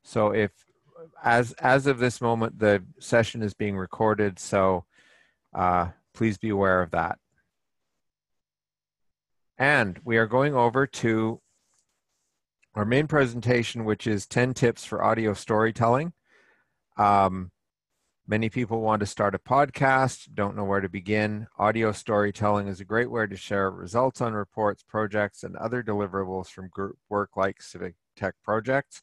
So if, as of this moment, the session is being recorded, so please be aware of that. And we are going over to our main presentation, which is 10 tips for audio storytelling. Many people want to start a podcast, don't know where to begin. Audio storytelling is a great way to share results on reports, projects, and other deliverables from group work like Civic tech projects.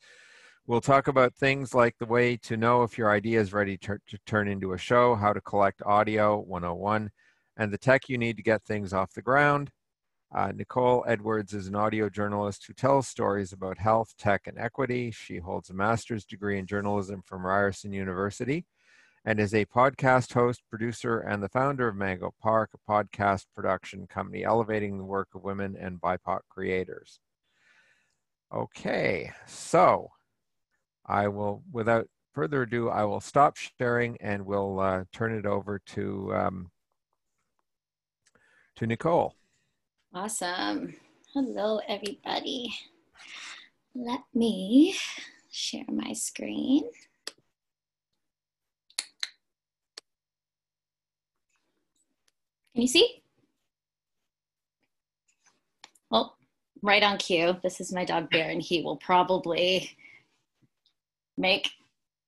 We'll talk about things like the way to know if your idea is ready to turn into a show, how to collect audio 101, and the tech you need to get things off the ground. Nicole Edwards is an audio journalist who tells stories about health, tech, and equity. She holds a master's degree in journalism from Ryerson University and is a podcast host, producer, and the founder of Mango Park, a podcast production company elevating the work of women and BIPOC creators. Okay, so I will, without further ado, I will stop sharing and we'll turn it over to Nicole. Awesome. Hello, everybody. Let me share my screen. Can you see? Well, right on cue. This is my dog Bear, and he will probably make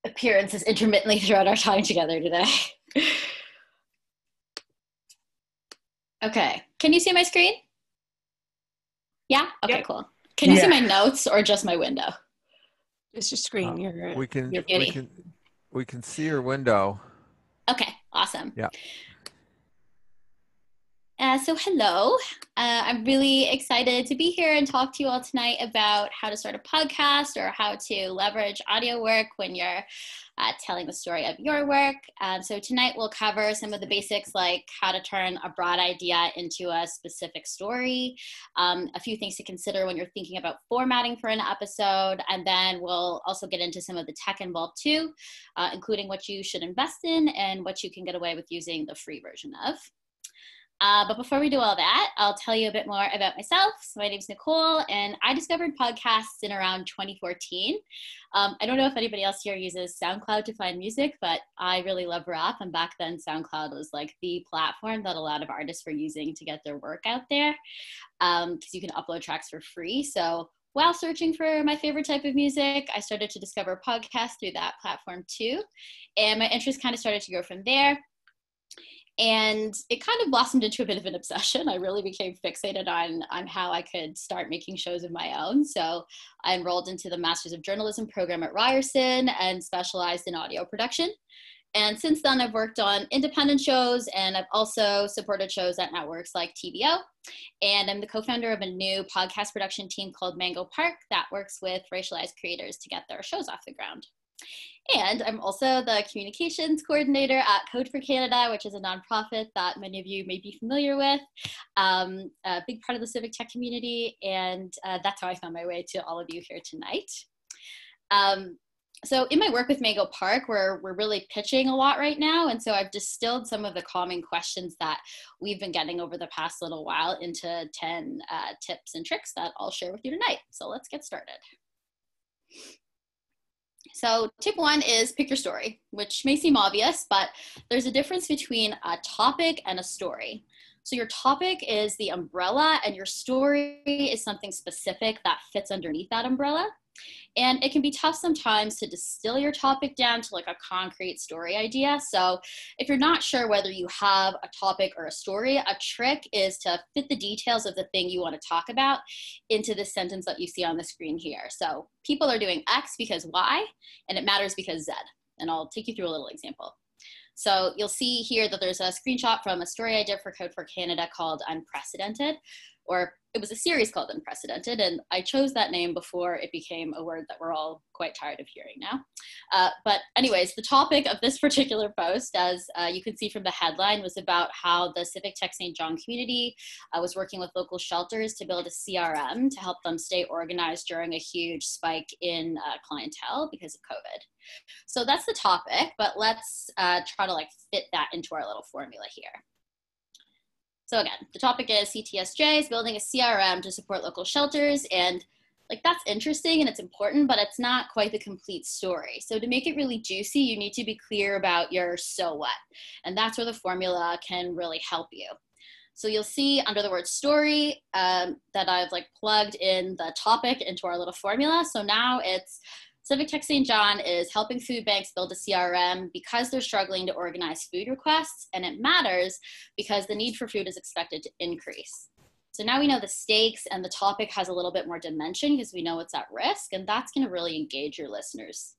appearances intermittently throughout our time together today. Okay, can you see my screen? Yeah? Okay, yep. Cool. Can you see my notes or just my window? It's your screen. We can see your window. Okay, awesome. Yeah. So hello, I'm really excited to be here and talk to you all tonight about how to start a podcast or how to leverage audio work when you're telling the story of your work. So tonight we'll cover some of the basics like how to turn a broad idea into a specific story, a few things to consider when you're thinking about formatting for an episode, and then we'll also get into some of the tech involved too, including what you should invest in and what you can get away with using the free version of. But before we do all that, I'll tell you a bit more about myself. So my name's Nicole, and I discovered podcasts in around 2014. I don't know if anybody else here uses SoundCloud to find music, but I really love rap. And back then, SoundCloud was like the platform that a lot of artists were using to get their work out there, because you can upload tracks for free. So while searching for my favorite type of music, I started to discover podcasts through that platform too. And my interest kind of started to go from there. And it kind of blossomed into a bit of an obsession. I really became fixated on how I could start making shows of my own. So I enrolled into the Masters of Journalism program at Ryerson and specialized in audio production. And since then, I've worked on independent shows, and I've also supported shows at networks like TVO. And I'm the co-founder of a new podcast production team called Mango Park that works with racialized creators to get their shows off the ground. And I'm also the communications coordinator at Code for Canada, which is a nonprofit that many of you may be familiar with, a big part of the civic tech community, and that's how I found my way to all of you here tonight. So in my work with Mango Park, we're really pitching a lot right now, and so I've distilled some of the common questions that we've been getting over the past little while into 10 tips and tricks that I'll share with you tonight. So let's get started. So tip 1 is pick your story, which may seem obvious, but there's a difference between a topic and a story. So your topic is the umbrella and your story is something specific that fits underneath that umbrella. And it can be tough sometimes to distill your topic down to like a concrete story idea. So if you're not sure whether you have a topic or a story, a trick is to fit the details of the thing you want to talk about into the sentence that you see on the screen here. So people are doing X because Y, and it matters because Z. And I'll take you through a little example. So you'll see here that there's a screenshot from a story I did for Code for Canada called Unprecedented, or it was a series called Unprecedented, and I chose that name before it became a word that we're all quite tired of hearing now. But anyways, the topic of this particular post, as you can see from the headline, was about how the Civic Tech St. John community was working with local shelters to build a CRM to help them stay organized during a huge spike in clientele because of COVID. So that's the topic, but let's try to like fit that into our little formula here. So again, the topic is CTSJ is building a CRM to support local shelters, and like that's interesting and it's important, but it's not quite the complete story. So to make it really juicy, you need to be clear about your so what. And that's where the formula can really help you. So you'll see under the word story that I've like plugged in the topic into our little formula. So now it's Civic Tech St. John is helping food banks build a CRM because they're struggling to organize food requests, and it matters because the need for food is expected to increase. So now we know the stakes and the topic has a little bit more dimension because we know it's at risk, and that's going to really engage your listeners.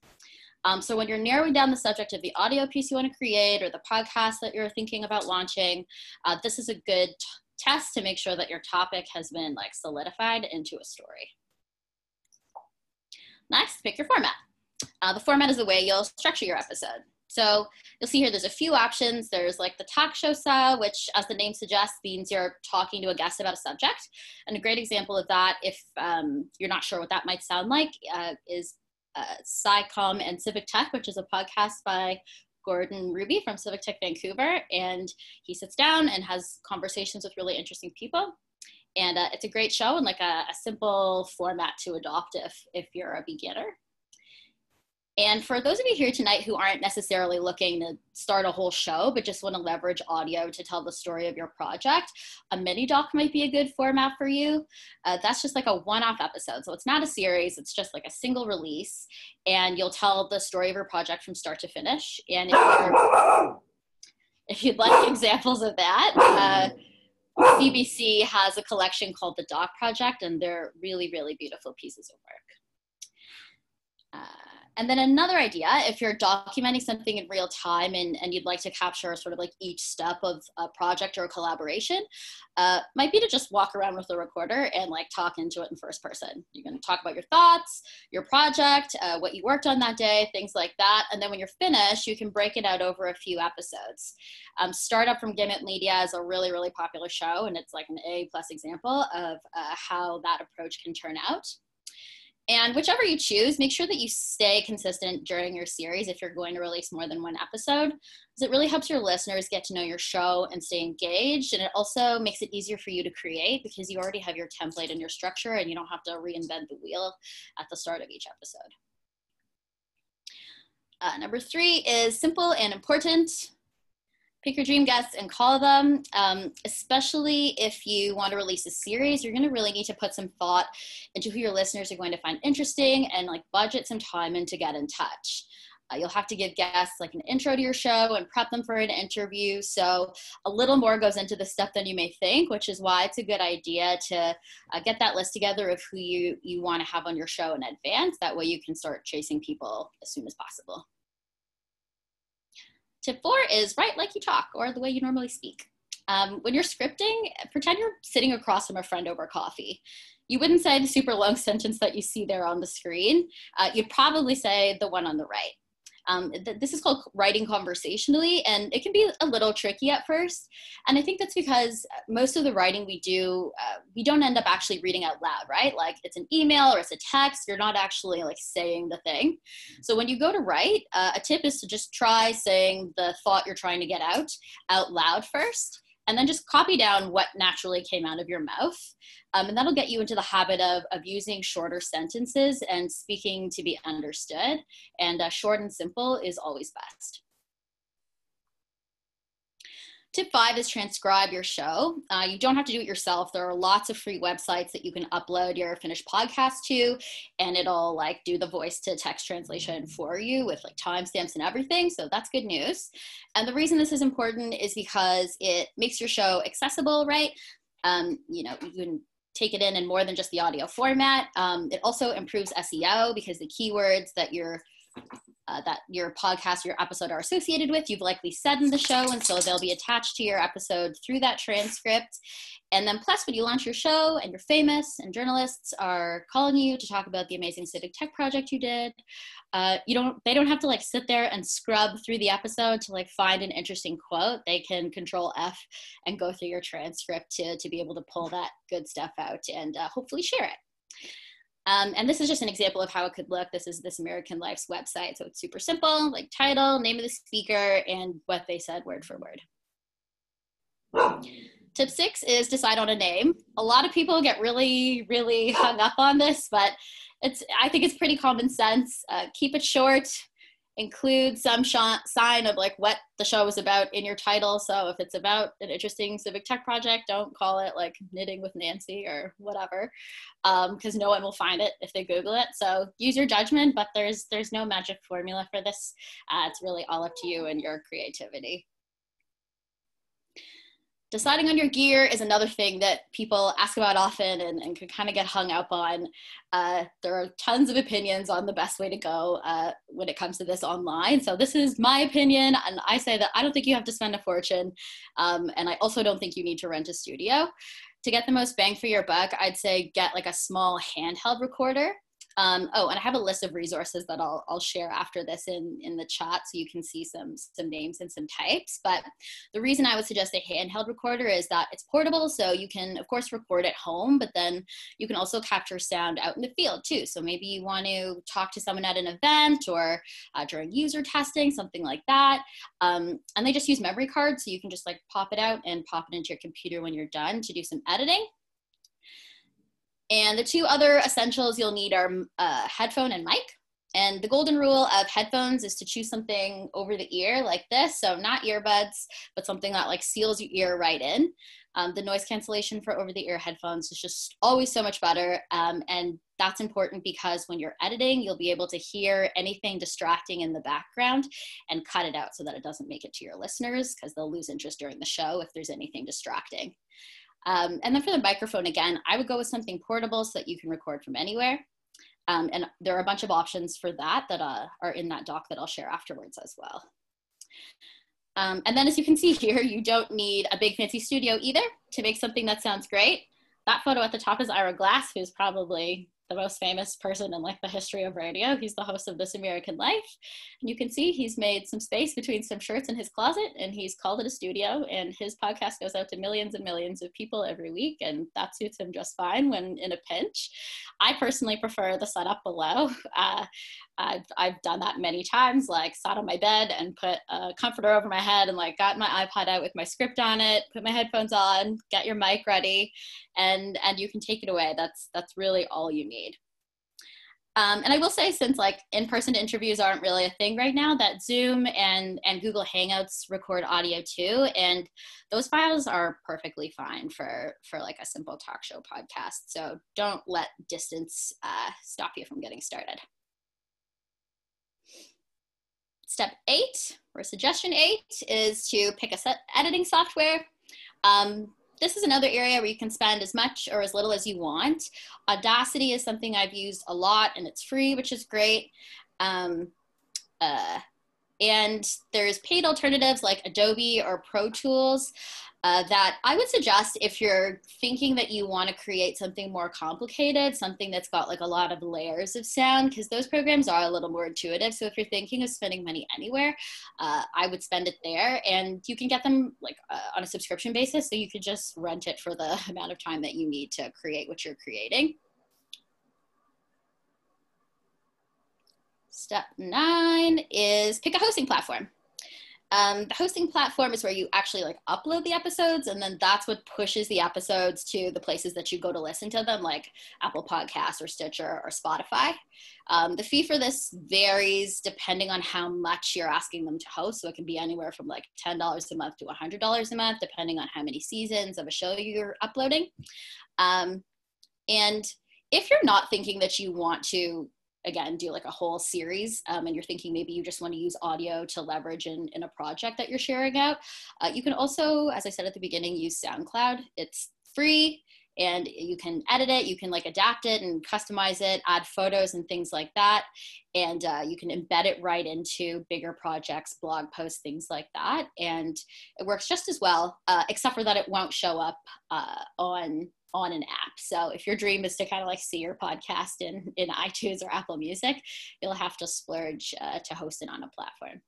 So when you're narrowing down the subject of the audio piece you want to create or the podcast that you're thinking about launching, this is a good test to make sure that your topic has been like solidified into a story. Next, pick your format. The format is the way you'll structure your episode. So you'll see here there's a few options. There's like the talk show style, which as the name suggests means you're talking to a guest about a subject. And a great example of that, if you're not sure what that might sound like, is SciComm and Civic Tech, which is a podcast by Gordon Ruby from Civic Tech Vancouver. And he sits down and has conversations with really interesting people. And it's a great show and like a simple format to adopt if you're a beginner. And for those of you here tonight who aren't necessarily looking to start a whole show, but just want to leverage audio to tell the story of your project, a mini doc might be a good format for you. That's just like a one-off episode. So it's not a series, it's just like a single release. And you'll tell the story of your project from start to finish. And if you'd like examples of that, CBC has a collection called the Doc Project, and they're really, really beautiful pieces of work. And then another idea, if you're documenting something in real time and you'd like to capture sort of like each step of a project or a collaboration, might be to just walk around with the recorder and like talk into it in first person. You're going to talk about your thoughts, your project, what you worked on that day, things like that. And then when you're finished, you can break it out over a few episodes. Startup from Gimlet Media is a really, really popular show, and it's like an A+ example of how that approach can turn out. And whichever you choose, make sure that you stay consistent during your series if you're going to release more than one episode, because it really helps your listeners get to know your show and stay engaged. And it also makes it easier for you to create because you already have your template and your structure and you don't have to reinvent the wheel at the start of each episode. Number 3 is simple and important. Pick your dream guests and call them, especially if you want to release a series. You're going to really need to put some thought into who your listeners are going to find interesting and like budget some time in to get in touch. You'll have to give guests like an intro to your show and prep them for an interview. So a little more goes into this stuff than you may think, which is why it's a good idea to get that list together of who you want to have on your show in advance. That way you can start chasing people as soon as possible. Tip 4 is write like you talk, or the way you normally speak. When you're scripting, pretend you're sitting across from a friend over coffee. You wouldn't say the super long sentence that you see there on the screen. You'd probably say the one on the right. This is called writing conversationally, and it can be a little tricky at first. And I think that's because most of the writing we do, we don't end up actually reading out loud, right? Like it's an email or it's a text, you're not actually like saying the thing. So when you go to write, a tip is to just try saying the thought you're trying to get out loud first, and then just copy down what naturally came out of your mouth. And that'll get you into the habit of using shorter sentences and speaking to be understood. And short and simple is always best. Tip 5 is transcribe your show. You don't have to do it yourself. There are lots of free websites that you can upload your finished podcast to, and it'll like do the voice to text translation for you with like timestamps and everything. So that's good news. And the reason this is important is because it makes your show accessible, right? You know, you can take it in more than just the audio format. It also improves SEO because the keywords that your podcast, your episode are associated with, you've likely said in the show, and so they'll be attached to your episode through that transcript. And then plus when you launch your show and you're famous and journalists are calling you to talk about the amazing Civic Tech project you did, they don't have to like sit there and scrub through the episode to like find an interesting quote. They can Control F and go through your transcript to be able to pull that good stuff out and hopefully share it. And this is just an example of how it could look. This is This American Life's website. So it's super simple, like title, name of the speaker, and what they said word for word. Tip 6 is decide on a name. A lot of people get really, really hung up on this, but I think it's pretty common sense. Keep it short. Include some sign of like what the show is about in your title. So if it's about an interesting civic tech project, don't call it like Knitting with Nancy or whatever, because no one will find it if they Google it. So use your judgment, but there's no magic formula for this. It's really all up to you and your creativity. Deciding on your gear is another thing that people ask about often and can kind of get hung up on. There are tons of opinions on the best way to go when it comes to this online. So this is my opinion, and I say that I don't think you have to spend a fortune, and I also don't think you need to rent a studio. To get the most bang for your buck, I'd say get like a small handheld recorder. And I have a list of resources that I'll share after this in the chat, so you can see some names and some types. But the reason I would suggest a handheld recorder is that it's portable, so you can, of course, record at home, but then you can also capture sound out in the field too. So maybe you want to talk to someone at an event or during user testing, something like that. And they just use memory cards, so you can just like pop it out and pop it into your computer when you're done to do some editing. And the two other essentials you'll need are headphone and mic. And the golden rule of headphones is to choose something over the ear like this. So not earbuds, but something that like seals your ear right in. The noise cancellation for over the ear headphones is just always so much better. And that's important because when you're editing, you'll be able to hear anything distracting in the background and cut it out so that it doesn't make it to your listeners, because they'll lose interest during the show if there's anything distracting. And then for the microphone, again, I would go with something portable so that you can record from anywhere. And there are a bunch of options for that are in that doc that I'll share afterwards as well. And then as you can see here, you don't need a big fancy studio either to make something that sounds great. That photo at the top is Ira Glass, who's probably the most famous person in like the history of radio. He's the host of This American Life. And you can see he's made some space between some shirts in his closet, and he's called it a studio, and his podcast goes out to millions and millions of people every week, and that suits him just fine when in a pinch. I personally prefer the setup below. I've done that many times, like sat on my bed and put a comforter over my head and like got my iPod out with my script on it, put my headphones on, get your mic ready, and you can take it away. That's really all you need. And I will say, since like in-person interviews aren't really a thing right now, that Zoom and Google Hangouts record audio too, and those files are perfectly fine for like a simple talk show podcast. So don't let distance stop you from getting started. Step 8, or suggestion 8, is to pick a editing software. This is another area where you can spend as much or as little as you want. Audacity is something I've used a lot, and it's free, which is great. And there's paid alternatives like Adobe or Pro Tools that I would suggest if you're thinking that you want to create something more complicated, something that's got like a lot of layers of sound, because those programs are a little more intuitive. So if you're thinking of spending money anywhere, I would spend it there, and you can get them like on a subscription basis. So you could just rent it for the amount of time that you need to create what you're creating. Step 9 is pick a hosting platform. The hosting platform is where you actually like upload the episodes, and then that's what pushes the episodes to the places that you go to listen to them, like Apple Podcasts or Stitcher or Spotify. The fee for this varies depending on how much you're asking them to host. So it can be anywhere from like $10 a month to $100 a month, depending on how many seasons of a show you're uploading. And if you're not thinking that you want to, again, do like a whole series, and you're thinking maybe you just want to use audio to leverage in a project that you're sharing out, you can also, as I said at the beginning, use SoundCloud. It's free, and you can edit it, you can like adapt it and customize it, add photos and things like that, and you can embed it right into bigger projects, blog posts, things like that, and it works just as well, except for that it won't show up on an app. So if your dream is to kind of like see your podcast in iTunes or Apple Music, you'll have to splurge to host it on a platform.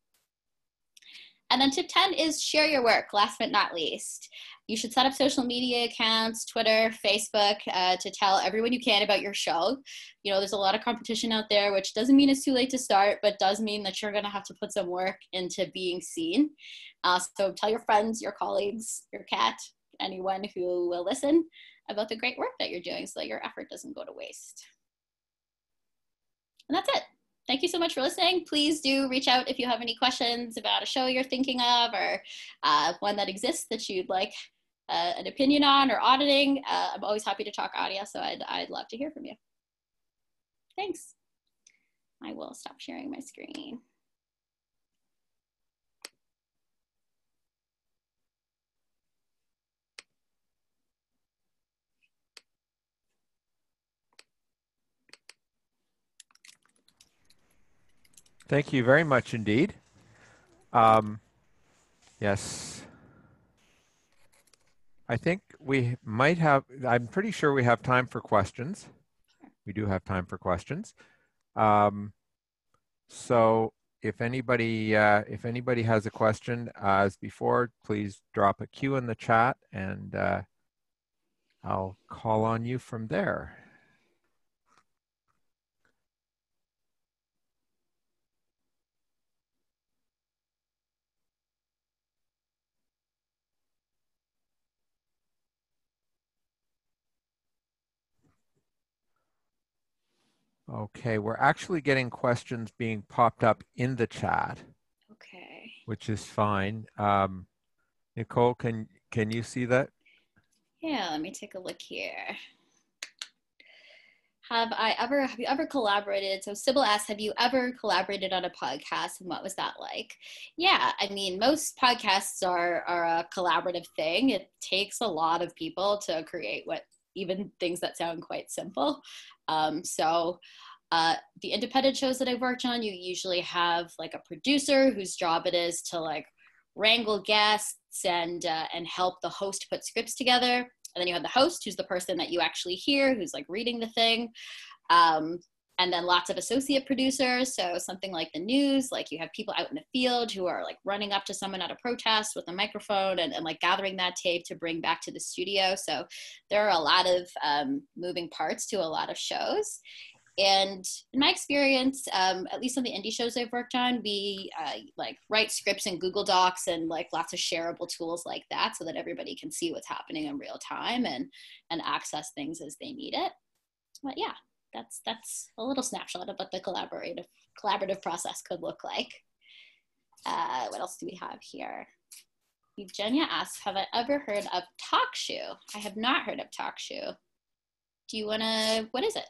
And then tip 10 is share your work, last but not least. You should set up social media accounts, Twitter, Facebook, to tell everyone you can about your show. You know, there's a lot of competition out there, which doesn't mean it's too late to start, but does mean that you're gonna have to put some work into being seen. So tell your friends, your colleagues, your cat, anyone who will listen about the great work that you're doing so that your effort doesn't go to waste. And that's it. Thank you so much for listening. Please do reach out if you have any questions about a show you're thinking of, or one that exists that you'd like an opinion on, or auditing. I'm always happy to talk audio, so I'd love to hear from you. Thanks. I will stop sharing my screen. Thank you very much indeed. Yes. I think we might have, I'm pretty sure we have time for questions. We do have time for questions. So if anybody has a question, as before, please drop a Q in the chat, and I'll call on you from there. Okay, we're actually getting questions being popped up in the chat. Okay. Which is fine. Nicole, can you see that? Yeah, let me take a look here. Have you ever collaborated? So Sybil asks, have you ever collaborated on a podcast, and what was that like? Yeah, I mean, most podcasts are a collaborative thing. It takes a lot of people to create even things that sound quite simple. The independent shows that I've worked on, you usually have like a producer whose job it is to like wrangle guests and help the host put scripts together. And then you have the host, who's the person that you actually hear, who's like reading the thing. And then lots of associate producers. So something like the news, like you have people out in the field who are like running up to someone at a protest with a microphone and like gathering that tape to bring back to the studio. So there are a lot of moving parts to a lot of shows. And in my experience, at least on the indie shows I've worked on, we like write scripts in Google Docs and like lots of shareable tools like that, so that everybody can see what's happening in real time and access things as they need it. But yeah, that's a little snapshot of what the collaborative process could look like. What else do we have here? Eugenia asks, have I ever heard of TalkShoe? I have not heard of TalkShoe. Do you wanna, what is it?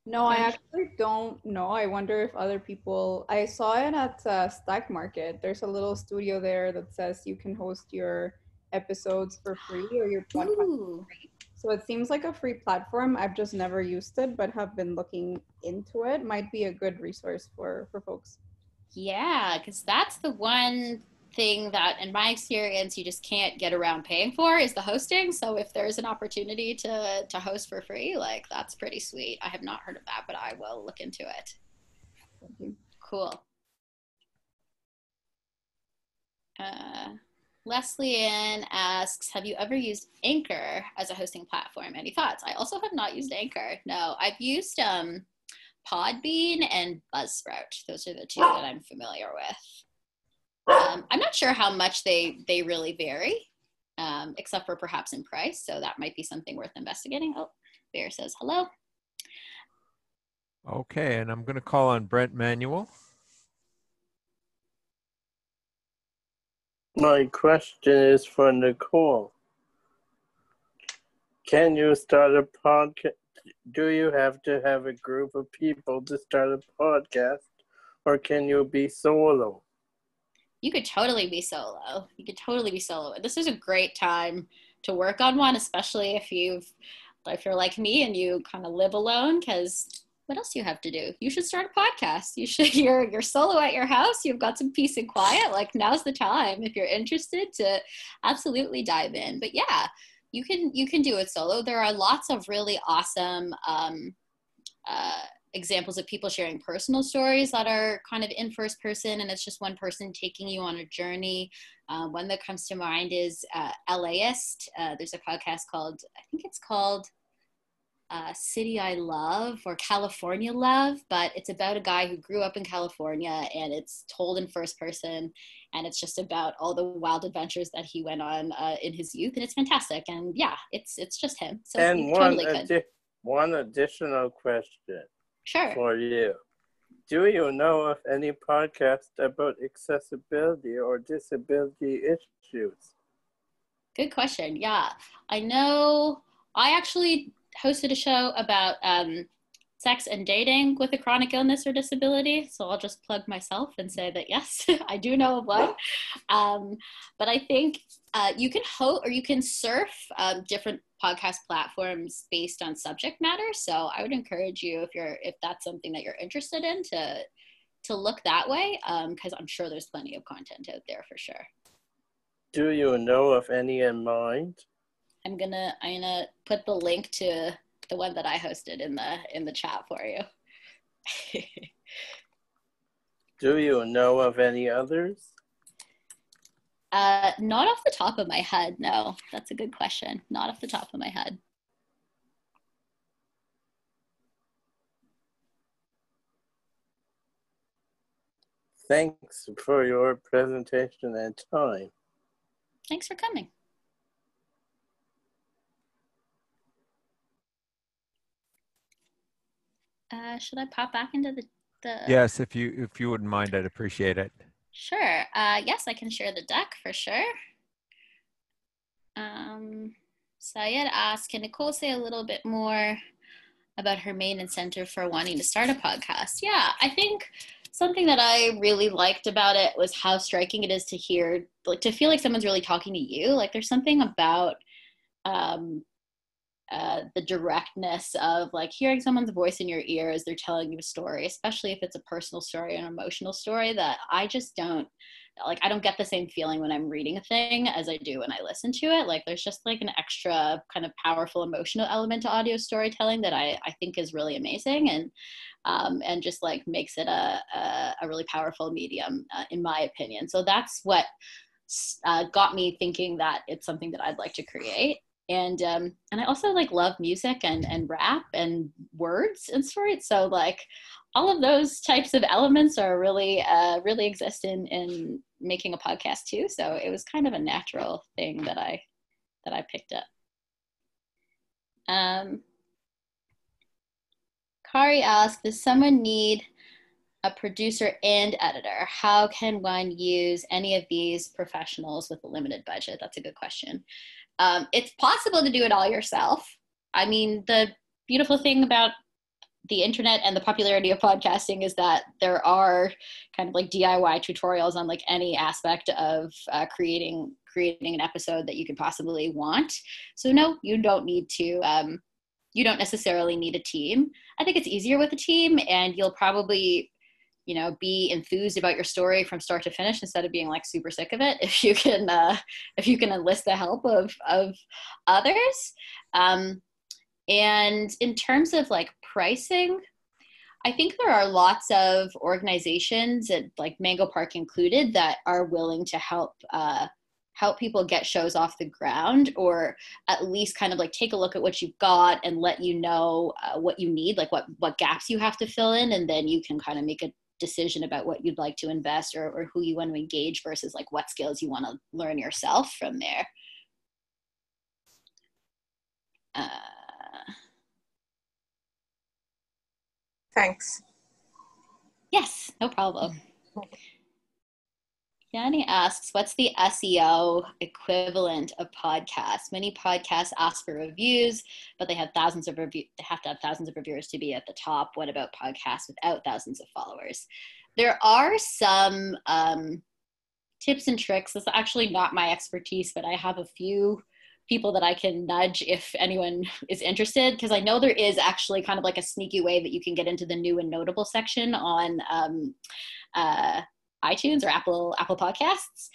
No, I actually don't know. I wonder if other people, I saw it at Stack Market. There's a little studio there that says you can host your episodes for free, or your podcast for free. So it seems like a free platform. I've just never used it, but have been looking into it. Might be a good resource for folks. Yeah, because that's the one thing that, in my experience, you just can't get around paying for, is the hosting. So if there's an opportunity to host for free, like, that's pretty sweet. I have not heard of that, but I will look into it. Thank you. Cool. Leslie Ann asks, have you ever used Anchor as a hosting platform? Any thoughts? I also have not used Anchor. No, I've used Podbean and Buzzsprout. Those are the two that I'm familiar with. I'm not sure how much they really vary, except for perhaps in price. So that might be something worth investigating. Oh, Bear says hello. Okay, and I'm going to call on Brent Manuel. My question is for Nicole. Can you start a podcast? Do you have to have a group of people to start a podcast, or can you be solo? You could totally be solo. You could totally be solo. This is a great time to work on one, especially if you're like me and you kind of live alone, because what else do you have to do? You should start a podcast. You're solo at your house. You've got some peace and quiet. Like, now's the time, if you're interested, to absolutely dive in. But yeah, you can do it solo. There are lots of really awesome examples of people sharing personal stories that are kind of in first person, and it's just one person taking you on a journey. One that comes to mind is LAist. There's a podcast called, I think it's called City I Love or California Love, but it's about a guy who grew up in California, and it's told in first person, and it's just about all the wild adventures that he went on in his youth, and it's fantastic. And yeah, it's just him. So And you totally could. one additional question Sure. for you. Do you know of any podcast about accessibility or disability issues? Good question. Yeah, I know. I actually hosted a show about sex and dating with a chronic illness or disability. So I'll just plug myself and say that, yes, I do know of one. But I think you can host or you can surf different podcast platforms based on subject matter. So I would encourage you, if that's something that you're interested in, to look that way, because I'm sure there's plenty of content out there for sure. Do you know of any in mind? I'm gonna put the link to the one that I hosted in the chat for you. Do you know of any others? Not off the top of my head, no. That's a good question. Not off the top of my head. Thanks for your presentation and time. Thanks for coming. Should I pop back into the Yes, if you wouldn't mind, I'd appreciate it. Sure. Yes, I can share the deck for sure. Syed asked, can Nicole say a little bit more about her main incentive for wanting to start a podcast? Yeah, I think something that I really liked about it was how striking it is to hear, like, to feel like someone's really talking to you. Like, there's something about the directness of like hearing someone's voice in your ear as they're telling you a story, especially if it's a personal story, an emotional story, that I just don't like. I don't get the same feeling when I'm reading a thing as I do when I listen to it. Like, there's just like an extra kind of powerful emotional element to audio storytelling that I think is really amazing, and just like makes it a really powerful medium, in my opinion. So that's what got me thinking that it's something that I'd like to create. And I also like love music and rap and words and stories. So like all of those types of elements are really exist in making a podcast too. So it was kind of a natural thing that I picked up. Kari asked, does someone need a producer and editor? How can one use any of these professionals with a limited budget? That's a good question. It's possible to do it all yourself. I mean, the beautiful thing about the internet and the popularity of podcasting is that there are kind of like DIY tutorials on like any aspect of creating an episode that you could possibly want. So no, you don't need to, you don't necessarily need a team. I think it's easier with a team, and you'll probably, you know, be enthused about your story from start to finish instead of being like super sick of it if you can enlist the help of others. And in terms of like pricing, I think there are lots of organizations, and like Mango Park included, that are willing to help people get shows off the ground, or at least kind of like take a look at what you've got and let you know what you need, like what gaps you have to fill in, and then you can kind of make a decision about what you'd like to invest or who you want to engage versus like what skills you want to learn yourself from there. Thanks. Yes, no problem. Danny asks, what's the SEO equivalent of podcasts? Many podcasts ask for reviews, but they have thousands of they have to have thousands of reviewers to be at the top. What about podcasts without thousands of followers? There are some tips and tricks. This is actually not my expertise, but I have a few people that I can nudge if anyone is interested, because I know there is actually kind of like a sneaky way that you can get into the new and notable section on iTunes or Apple Podcasts.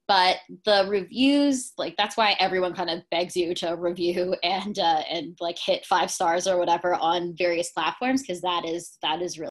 But the reviews, like that's why everyone kind of begs you to review and like hit 5 stars or whatever on various platforms, because that is really